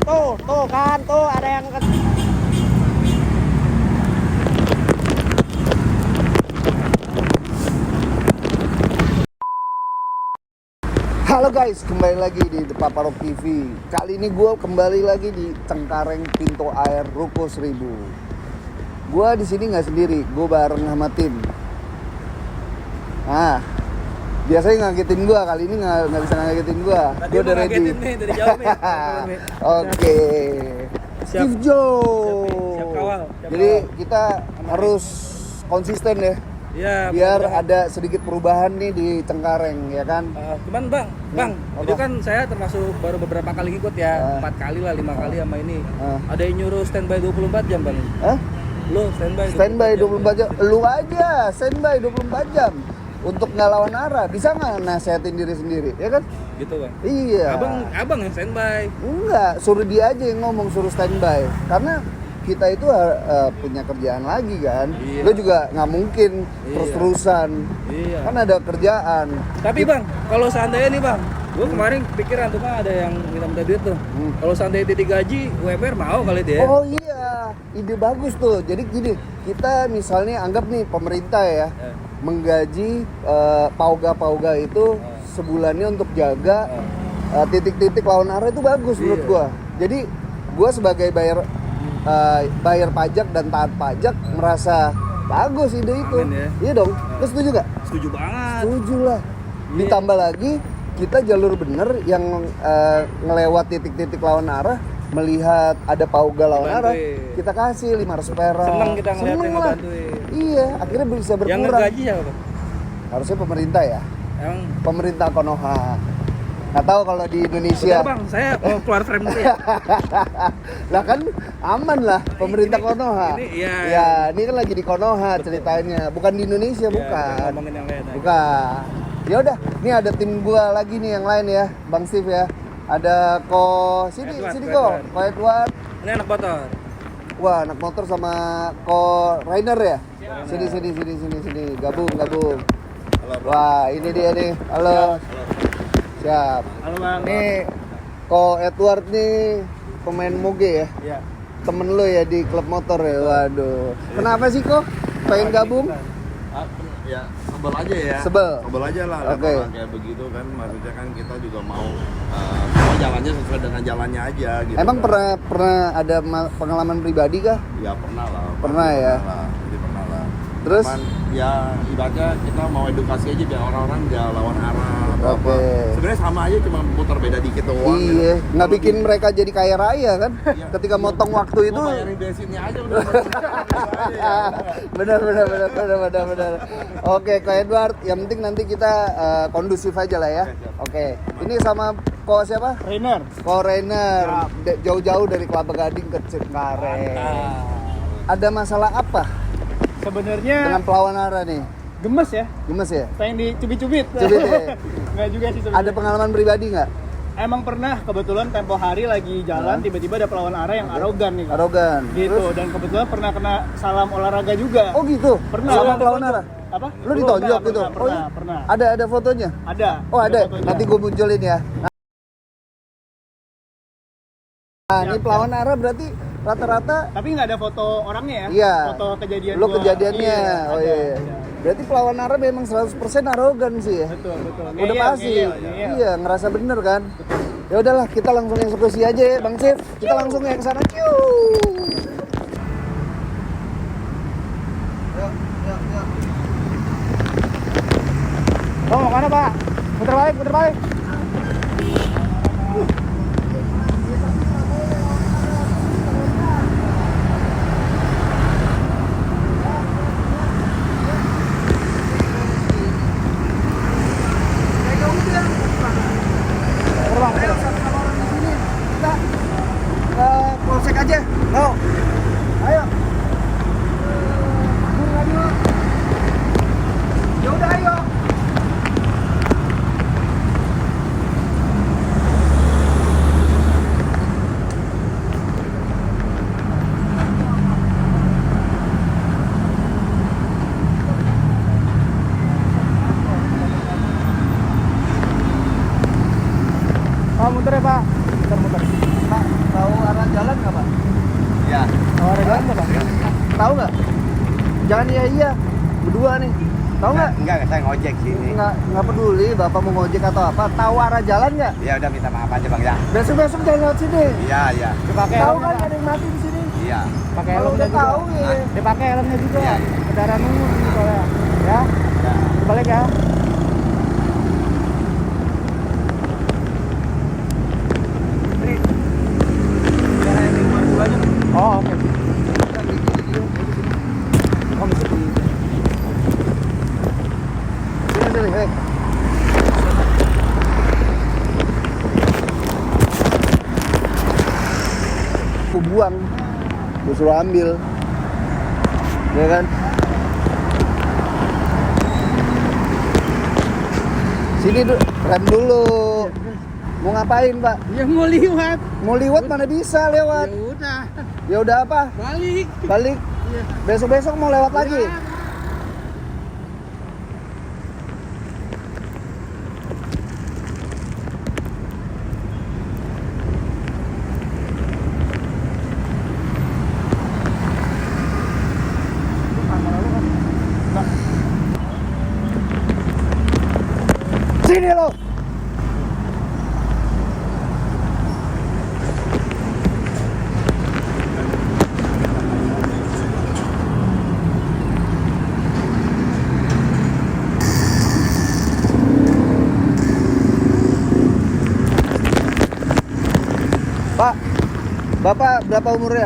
tuh kan, tuh ada yang Halo guys, kembali lagi di The Paparok TV. Kali ini gue kembali lagi di Cengkareng Pintu Air Ruko 1000. Gue di sini nggak sendiri, gue bareng sama tim. Nah, biasanya ngagetin gue, kali ini nggak bisa ngagetin gue. Gue udah ready. Nih, dari jauh nih. Oke. Steve Joe. Siap kawal. Jadi kita harus konsisten ya. Iya, Biar ada sedikit perubahan nih di Cengkareng, ya kan? Cuman bang, itu kan saya termasuk baru beberapa kali ikut ya, 4 kali lah, 5 kali sama ini. Ada yang nyuruh standby 24 jam bang. Lo standby 24 jam. Lu aja standby 24 jam untuk nggak lawan arah. Bisa nggak nasehatin diri sendiri, ya kan? Gitu bang. Iya. Abang yang standby. Enggak, suruh dia aja yang ngomong, suruh standby. Karena kita itu punya kerjaan lagi kan. Iya. Lo juga nggak mungkin terus-terusan. Iya. Kan ada kerjaan. Tapi bang, kalau seandainya nih bang, gue kemarin pikiran tuh kan ada yang minta duit tuh. Kalau seandainya digaji, UMR mau kali dia. Oh iya, ide bagus tuh. Jadi gini, kita misalnya anggap nih pemerintah ya menggaji pauga-pauga itu sebulannya untuk jaga titik-titik lawan arah, itu bagus menurut gua. Jadi gua sebagai bayar pajak dan taat pajak merasa bagus ide itu. Amin, ya. Iya dong. Lu setuju gak? Setuju banget. Setuju lah. Ditambah lagi kita jalur bener yang ngelewat titik-titik lawan arah, melihat ada pauga lawan arah, kita kasih 500 perak. Seneng kita ngeliat yang lah. ngebantuin. Iya, akhirnya bisa berkurang. Yang ngegaji siapa bang? Harusnya pemerintah ya. Emang Pemerintah Konoha. Nggak tahu kalau di Indonesia. betul bang, saya mau keluar frame dulu ya. Lah kan aman lah pemerintah Konoha. Ini kan lagi di Konoha ceritanya, bukan di Indonesia, bukan. Ngomongin yang lain. Bukan. Ya udah, ini ada tim gua lagi nih yang lain ya, Bang Steve ya. Ada sini Ko Edward. Ini anak motor. Wah, anak motor sama Ko Rainer ya. Sini gabung. Halo, Wah, ini dia nih. Halo. Siap. Halo bang. Nih Ko Edward nih pemain moge ya. Iya. Temen lo ya di klub motor ya. Waduh. Kenapa sih kok pengen gabung? Ya sebel aja ya. Sebel aja lah. Oke. Orang kayak begitu kan, maksudnya kan kita juga mau semua jalannya sesuai dengan jalannya aja gitu. Emang kan. pernah ada pengalaman pribadi kah? Ya pernah lah. Pernah ya? Pernah lah. Terus? Cuman, ya ibaratnya kita mau edukasi aja biar orang-orang nggak lawan arah atau Oke. apa. Sebenarnya sama aja, cuma putar beda dikit doang. Iya, gitu. nggak bikin mereka jadi kaya raya kan? Iya. Ketika motong waktu itu. Mau bayarin bensinnya aja udah. Benar. Oke, Ko Edward, yang penting nanti kita kondusif aja lah ya. Oke. Ini sama Ko siapa? Rainer. Ko Rainer. Jauh-jauh dari Kelapa Gading ke Cengkareng. Ada masalah apa Sebenarnya dengan pelawan arah nih? gemes ya, Gemes ya? pengen dicubit-cubit. Cubit ya? Nggak juga sih sebenarnya. Ada pengalaman pribadi nggak? Emang pernah, kebetulan tempo hari lagi jalan, tiba-tiba ada pelawan arah yang arogan nih. Kak. Arogan. Gitu, Terus? dan kebetulan pernah kena salam olahraga juga. Oh gitu? Pernah. Sama Ada pelawan foto. arah? Apa? Lu ditonjok gitu? Pernah. Ada fotonya? Ada. Oh ada? fotonya. Nanti gue munculin ya. Nah, ini pelawan arah berarti rata-rata. Tapi nggak ada foto orangnya ya? Iya. Foto kejadian Lo gua. kejadiannya. Iya, Oh ada, iya. ada. Berarti pelawan arah memang 100% arogan sih ya. Betul. Udah pasti. Iya, ngerasa bener kan. Ya udahlah, kita langsung eksekusi aja ya, Bang Cif. Kita langsung yang sana. Yuk. Oh, mau mana, Pak? Putar balik. Polsek aja. No. Ayo. Ya udah ayo. Oh, muter ya, Pak. Muter. Pak, tahu arah jalan nggak Pak? Ya. Oh, ada jalan nggak, Pak? Tahu nggak? Jangan iya berdua nih. Tahu nggak? Enggak, saya ngojek sini. Nggak peduli Bapak mau ngojek atau apa. Tahu arah jalan nggak? Ya udah minta maaf aja Bang ya. Besok jangan lewat sini. Iya, iya. Dipakai Tahu helmnya, kan Pak. ada yang mati di sini. Iya. Pakai Kalau helmnya udah juga. tahu ya. Dipakai helmnya juga. Iya. Kendaraan umum ini soalnya. Ya. Ya. Balik ya. Oh, oke. Oh, mesti di sini, hei. Aku buang, gue suruh ambil, ya kan? Sini rem dulu. Mau ngapain Pak? Ya mau liwat. Mau liwat mana bisa lewat? Udah. Ya udah apa? Balik. Balik. Besok mau lewat lagi. Sini lo. Pak, Bapak berapa umurnya?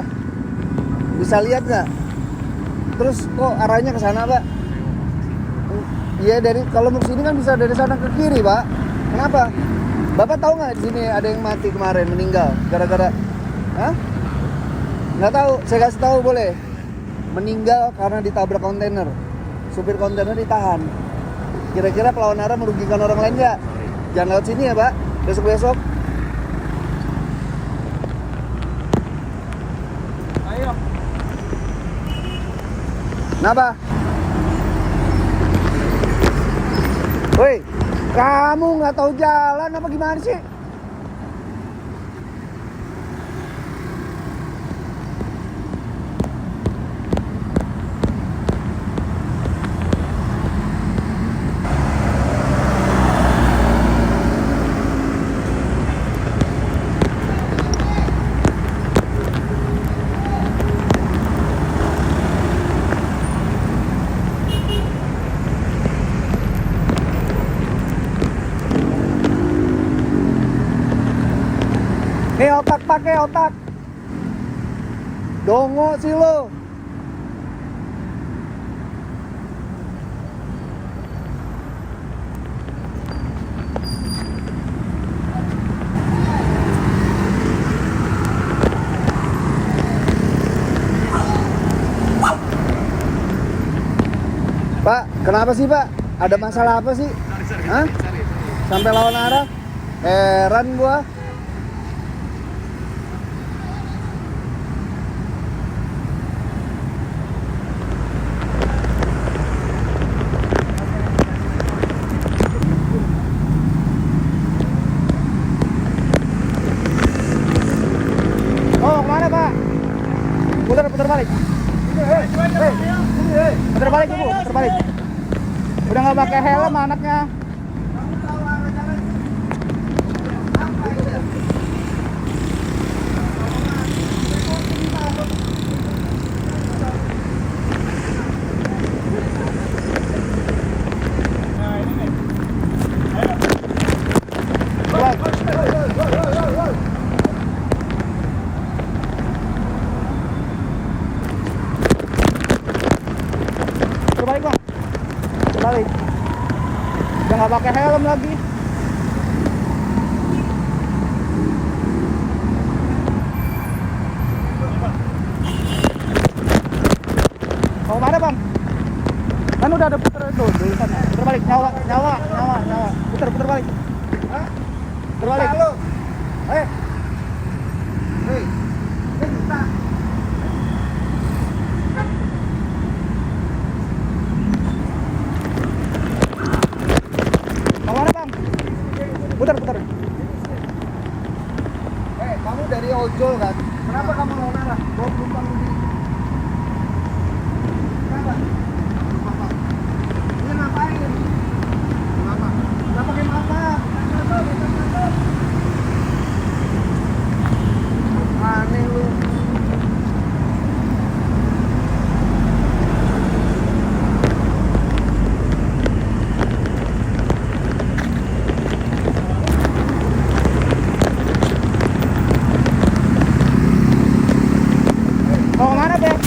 Bisa lihat nggak? Terus kok arahnya ke sana, Pak? Iya, dari kalau mau sini kan bisa dari sana ke kiri, Pak. Kenapa? Bapak tahu nggak di sini ada yang mati kemarin meninggal gara-gara? Hah? Nggak tahu. Saya kasih tahu boleh. Meninggal karena ditabrak kontainer. Supir kontainer ditahan. Kira-kira perlawan arah merugikan orang lain nggak? Jangan lewat sini ya, Pak. Besok-besok. Ayo. Kenapa? Woi, kamu nggak tahu jalan apa gimana sih? Nih otak, pakai otak. Dongo sih lo. Pak, kenapa sih Pak? Ada masalah apa sih? Hah? Sampai lawan arah? Heran gua. Oh, kemana, Pak? Putar balik. Putar balik, Ibu. Putar balik. Udah nggak pakai helm anaknya. Terbalik Bang, terbalik. Udah nggak pakai helm lagi. Mau mana Bang? Kan udah ada puter itu tulisannya. Puter balik, nyawa. Puter balik. Hah? Puter balik. Halo. Hei. Hei. Hei, kita. Mau mana Bang? Puter. ojol kan? Kenapa kamu lawan arah? Bawa penumpang di... Kenapa? Kenapa? Ini ngapain? Kenapa? Kenapa pakai mata? Aneh lu. Mau kemana, Bang?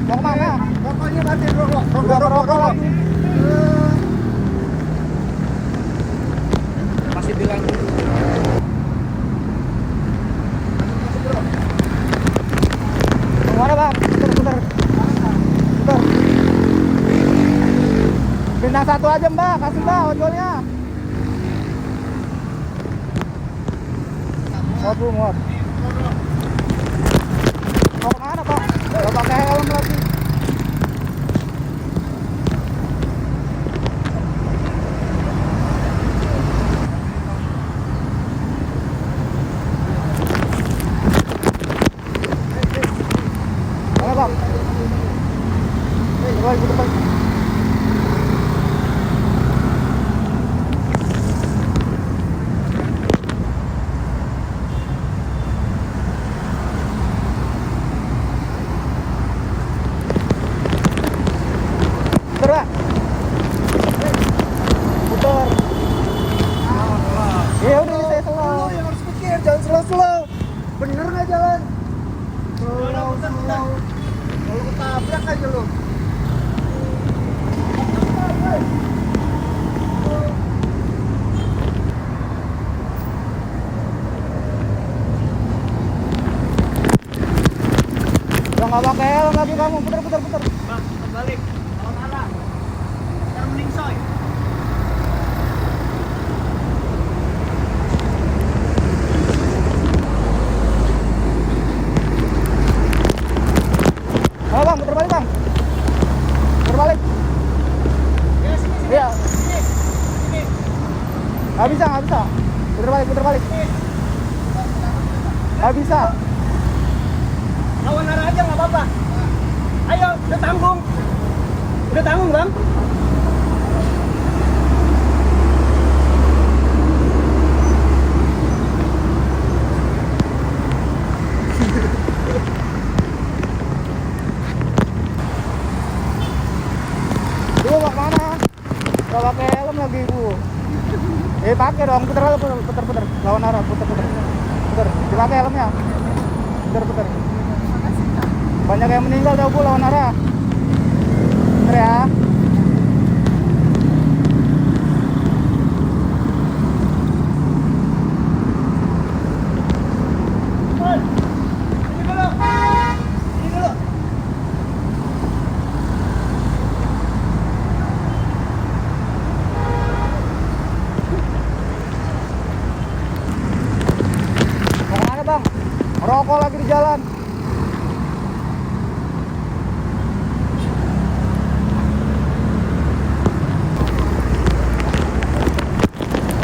Mau kemana? Pokoknya matiin rokok. Rokok lagi. Masih bilang Mau mana, Bang? Putar. Bintang 1 aja, Mbak. Kasih, Mbak, ojolnya. Muat. Mau kemana, Pak? Gak pakai helm lagi. Mana, Bang? Putar balik. Putar, Pak. Putar. Iya, udah saya slow. Lu yang harus pikir, jangan slow-slow. Bener nggak jalan? Slow. Kalau ketabrak aja lu. Udah nggak pakai helm lagi kamu. Putar. Bang, terbalik. Lawan arah. Kita mending soy. Ayo, Bang, putar balik, Bang. Putar balik. Iya. Nggak bisa. Putar balik. Nggak bisa. Lawan arah aja nggak apa-apa. Ayo, udah tanggung, Bang. Ibu mau kemana? Gak pakai helm lagi, Ibu. Pakai dong, putar. Lawan arah, putar. Dipakai helmnya. Putar. Banyak yang meninggal dah, Bu, lawan arah. Bener ya. Ini dulu. Mau kemana, Bang? Rokok lagi di jalan.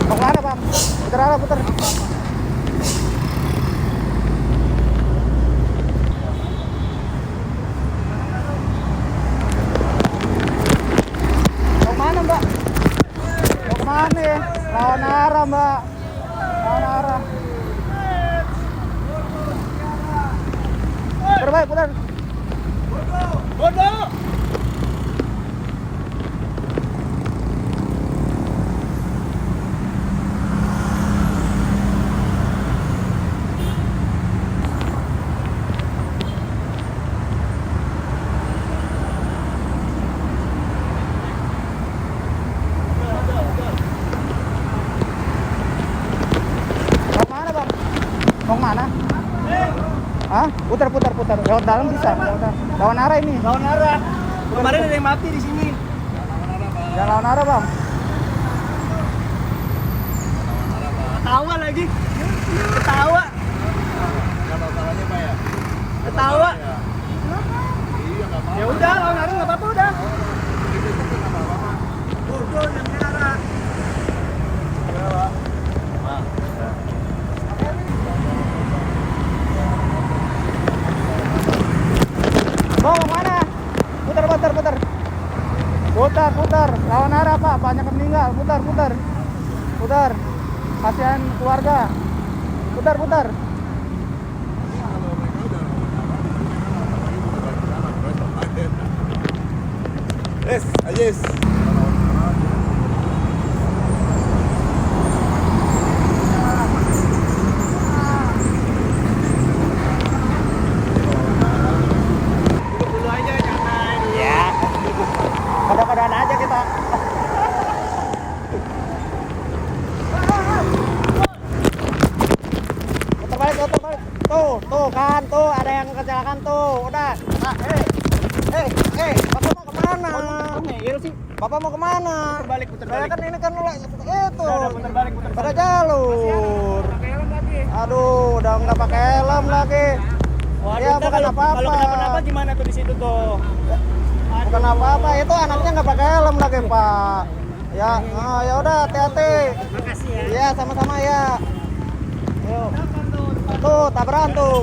Mau kemana, Bang? Putar. Mau kemana, Mbak? Mau kemana ya? Lawan arah, Mbak. Lawan arah. Terbaik, putar. Bodoh. Mau kemana, Bang? Mau kemana? Hah? Putar. Lewat dalam bisa. Lawan arah ini. Lawan arah. Kemarin ada yang mati di sini. Jangan lawan arah, Bang. Ketawa lagi. Ketawa. Ketawa. Ya udah, lawan arah nggak apa-apa udah. Bodoh yang merah. banyak yang meninggal. Putar. Kasihan keluarga. Putar. Yes, yes. Kode-kodean aja kita. Putar balik. Tuh kan, tuh ada yang kecelakaan tuh. Udah. Bapak mau kemana? Bapak mau kemana? Putar balik. Kan ini kan itu. Pada jalur. Aduh, udah nggak pakai helm lagi. Ya bukan apa-apa. Kalau kenapa-napa gimana tuh di situ tuh? Bukan apa-apa, itu anaknya nggak pakai helm lagi, Pak. Ya, ya udah, hati-hati. Makasih ya. Iya, sama-sama ya. Yuk. Tuh, tabrakan tuh.